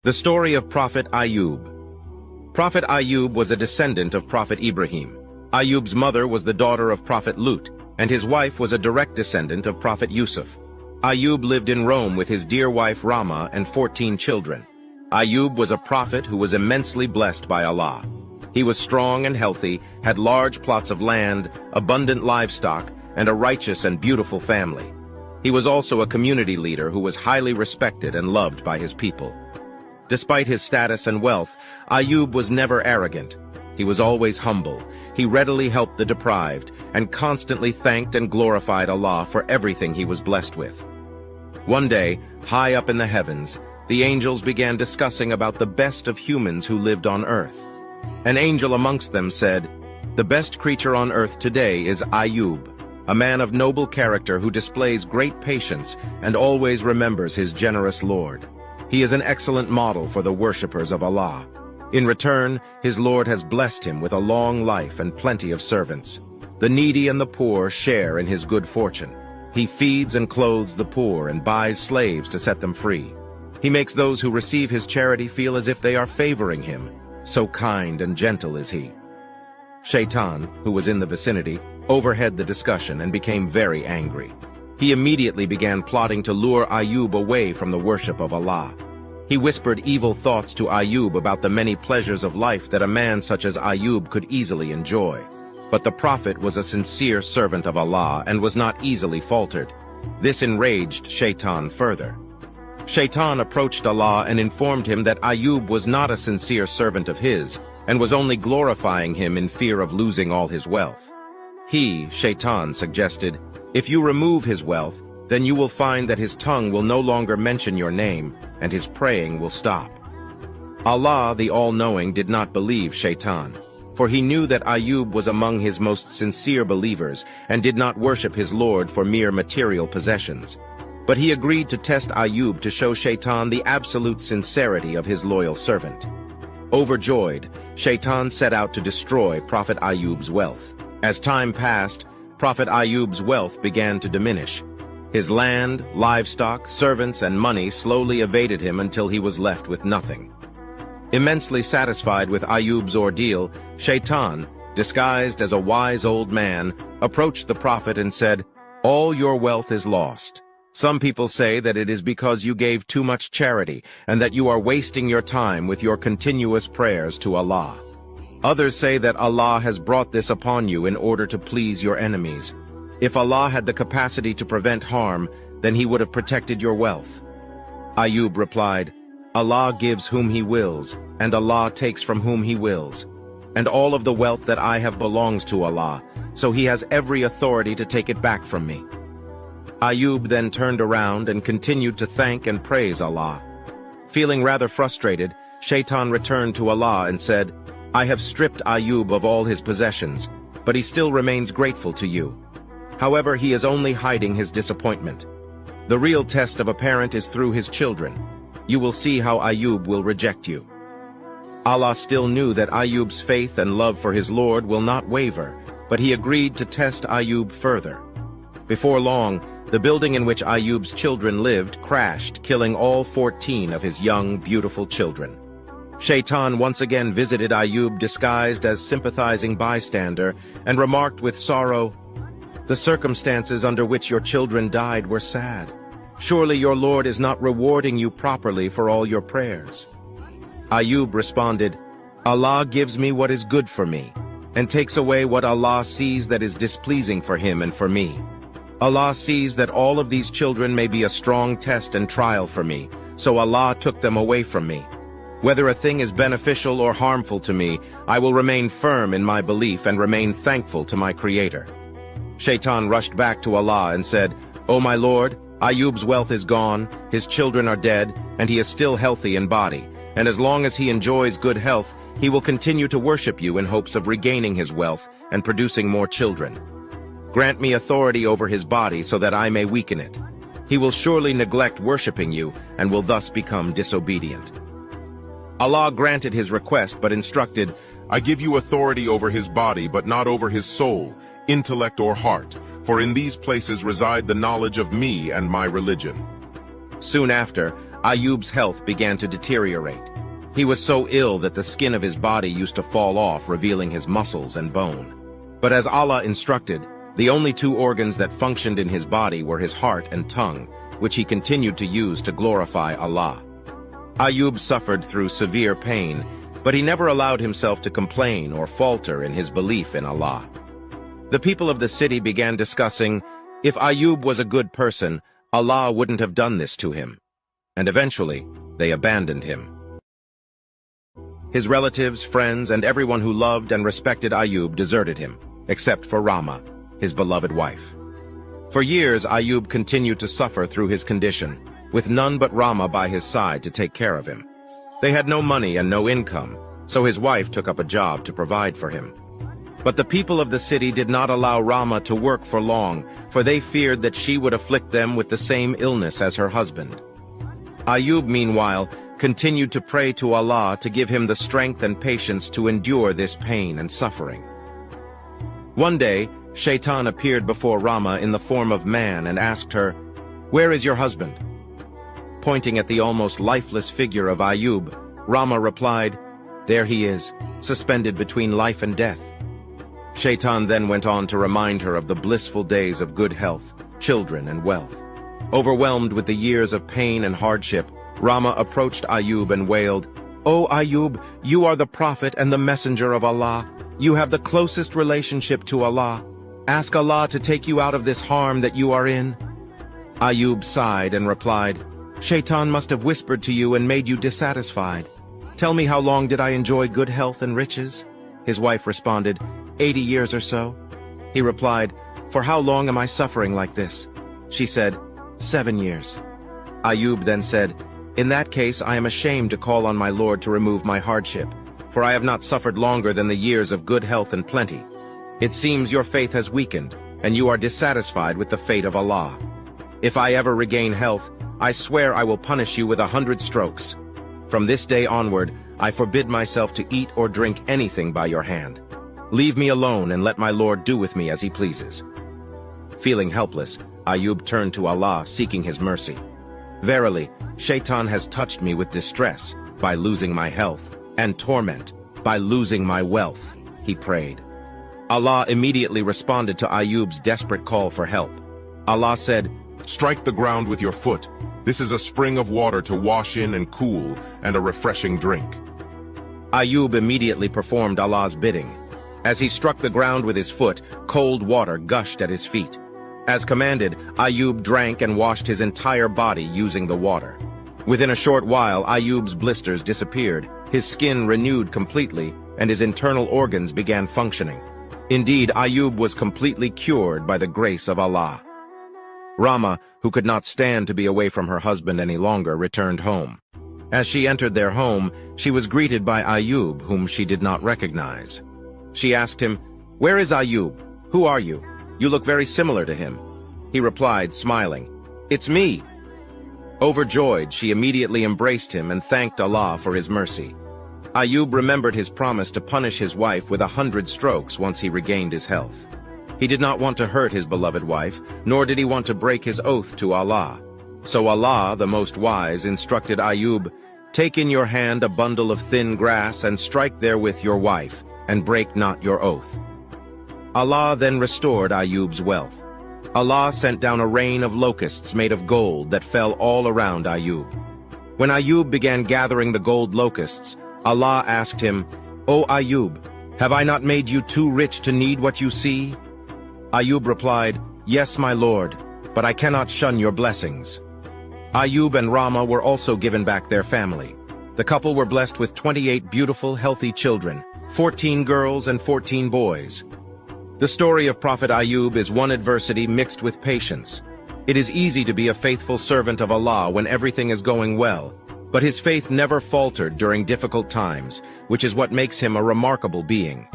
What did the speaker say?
The story of Prophet Ayyub. Prophet Ayyub was a descendant of Prophet Ibrahim. Ayyub's mother was the daughter of Prophet Lut, and his wife was a direct descendant of Prophet Yusuf. Ayyub lived in Rome with his dear wife Rama and 14 children. Ayyub was a prophet who was immensely blessed by Allah. He was strong and healthy, had large plots of land, abundant livestock, and a righteous and beautiful family. He was also a community leader who was highly respected and loved by his people. Despite his status and wealth, Ayyub was never arrogant. He was always humble. He readily helped the deprived, and constantly thanked and glorified Allah for everything he was blessed with. One day, high up in the heavens, the angels began discussing about the best of humans who lived on earth. An angel amongst them said, "The best creature on earth today is Ayyub, a man of noble character who displays great patience and always remembers his generous Lord. He is an excellent model for the worshippers of Allah. In return, his Lord has blessed him with a long life and plenty of servants. The needy and the poor share in his good fortune. He feeds and clothes the poor and buys slaves to set them free. He makes those who receive his charity feel as if they are favoring him. So kind and gentle is he." Shaitan, who was in the vicinity, overheard the discussion and became very angry. He immediately began plotting to lure Ayyub away from the worship of Allah. He whispered evil thoughts to Ayyub about the many pleasures of life that a man such as Ayyub could easily enjoy. But the prophet was a sincere servant of Allah and was not easily faltered. This enraged Shaitan further. Shaitan approached Allah and informed him that Ayyub was not a sincere servant of his and was only glorifying him in fear of losing all his wealth. He, Shaitan, suggested, "If you remove his wealth, then you will find that his tongue will no longer mention your name, and his praying will stop." Allah, the All-Knowing, did not believe Shaitan, for he knew that Ayyub was among his most sincere believers and did not worship his Lord for mere material possessions. But he agreed to test Ayyub to show Shaitan the absolute sincerity of his loyal servant. Overjoyed, Shaitan set out to destroy Prophet Ayyub's wealth. As time passed, Prophet Ayyub's wealth began to diminish. His land, livestock, servants, and money slowly evaded him until he was left with nothing. Immensely satisfied with Ayyub's ordeal, Shaitan, disguised as a wise old man, approached the prophet and said, "All your wealth is lost. Some people say that it is because you gave too much charity and that you are wasting your time with your continuous prayers to Allah. Others say that Allah has brought this upon you in order to please your enemies. If Allah had the capacity to prevent harm, then he would have protected your wealth." Ayyub replied, "Allah gives whom he wills, and Allah takes from whom he wills. And all of the wealth that I have belongs to Allah, so he has every authority to take it back from me." Ayyub then turned around and continued to thank and praise Allah. Feeling rather frustrated, Shaitan returned to Allah and said, "I have stripped Ayyub of all his possessions, but he still remains grateful to you. However, he is only hiding his disappointment. The real test of a parent is through his children. You will see how Ayyub will reject you." Allah still knew that Ayyub's faith and love for his Lord will not waver, but he agreed to test Ayyub further. Before long, the building in which Ayyub's children lived crashed, killing all 14 of his young, beautiful children. Shaitan once again visited Ayyub disguised as sympathizing bystander and remarked with sorrow, "The circumstances under which your children died were sad. Surely your Lord is not rewarding you properly for all your prayers." Ayyub responded, "Allah gives me what is good for me, and takes away what Allah sees that is displeasing for him and for me. Allah sees that all of these children may be a strong test and trial for me, so Allah took them away from me. Whether a thing is beneficial or harmful to me, I will remain firm in my belief and remain thankful to my Creator." Shaitan rushed back to Allah and said, "O my Lord, Ayyub's wealth is gone, his children are dead, and he is still healthy in body, and as long as he enjoys good health, he will continue to worship you in hopes of regaining his wealth and producing more children. Grant me authority over his body so that I may weaken it. He will surely neglect worshiping you and will thus become disobedient." Allah granted his request but instructed, "I give you authority over his body, but not over his soul, intellect or heart, for in these places reside the knowledge of me and my religion." Soon after, Ayyub's health began to deteriorate. He was so ill that the skin of his body used to fall off, revealing his muscles and bone. But as Allah instructed, the only two organs that functioned in his body were his heart and tongue, which he continued to use to glorify Allah. Ayyub suffered through severe pain, but he never allowed himself to complain or falter in his belief in Allah. The people of the city began discussing, if Ayyub was a good person, Allah wouldn't have done this to him. And eventually, they abandoned him. His relatives, friends, and everyone who loved and respected Ayyub deserted him, except for Rama, his beloved wife. For years, Ayyub continued to suffer through his condition, with none but Rama by his side to take care of him. They had no money and no income, so his wife took up a job to provide for him. But the people of the city did not allow Rama to work for long, for they feared that she would afflict them with the same illness as her husband. Ayyub, meanwhile, continued to pray to Allah to give him the strength and patience to endure this pain and suffering. One day, Shaitan appeared before Rama in the form of man and asked her, "Where is your husband?" Pointing at the almost lifeless figure of Ayyub, Rama replied, "There he is, suspended between life and death." Shaitan then went on to remind her of the blissful days of good health, children, and wealth. Overwhelmed with the years of pain and hardship, Rama approached Ayyub and wailed, "O Ayyub, you are the prophet and the messenger of Allah. You have the closest relationship to Allah. Ask Allah to take you out of this harm that you are in." Ayyub sighed and replied, "Shaitan must have whispered to you and made you dissatisfied. Tell me, how long did I enjoy good health and riches?" His wife responded, 80 years or so. He replied, "For how long am I suffering like this?" She said, 7 years. Ayyub then said, "In that case, I am ashamed to call on my Lord to remove my hardship, for I have not suffered longer than the years of good health and plenty. It seems your faith has weakened, and you are dissatisfied with the fate of Allah. If I ever regain health, I swear I will punish you with 100 strokes. From this day onward, I forbid myself to eat or drink anything by your hand. Leave me alone and let my Lord do with me as he pleases." Feeling helpless, Ayyub turned to Allah, seeking his mercy. "Verily, Shaitan has touched me with distress by losing my health, and torment by losing my wealth," he prayed. Allah immediately responded to Ayyub's desperate call for help. Allah said, "Strike the ground with your foot. This is a spring of water to wash in and cool, and a refreshing drink." Ayyub immediately performed Allah's bidding. As he struck the ground with his foot, cold water gushed at his feet. As commanded, Ayyub drank and washed his entire body using the water. Within a short while, Ayyub's blisters disappeared, his skin renewed completely, and his internal organs began functioning. Indeed, Ayyub was completely cured by the grace of Allah. Rama, who could not stand to be away from her husband any longer, returned home. As she entered their home, she was greeted by Ayyub, whom she did not recognize. She asked him, "Where is Ayyub? Who are you? You look very similar to him." He replied, smiling, "It's me." Overjoyed, she immediately embraced him and thanked Allah for his mercy. Ayyub remembered his promise to punish his wife with 100 strokes once he regained his health. He did not want to hurt his beloved wife, nor did he want to break his oath to Allah. So Allah, the Most Wise, instructed Ayyub, "Take in your hand a bundle of thin grass and strike therewith your wife, and break not your oath." Allah then restored Ayyub's wealth. Allah sent down a rain of locusts made of gold that fell all around Ayyub. When Ayyub began gathering the gold locusts, Allah asked him, "O Ayyub, have I not made you too rich to need what you see?" Ayyub replied, "Yes, my Lord, but I cannot shun your blessings." Ayyub and Rama were also given back their family. The couple were blessed with 28 beautiful, healthy children, 14 girls and 14 boys. The story of Prophet Ayyub is one adversity mixed with patience. It is easy to be a faithful servant of Allah when everything is going well, but his faith never faltered during difficult times, which is what makes him a remarkable being.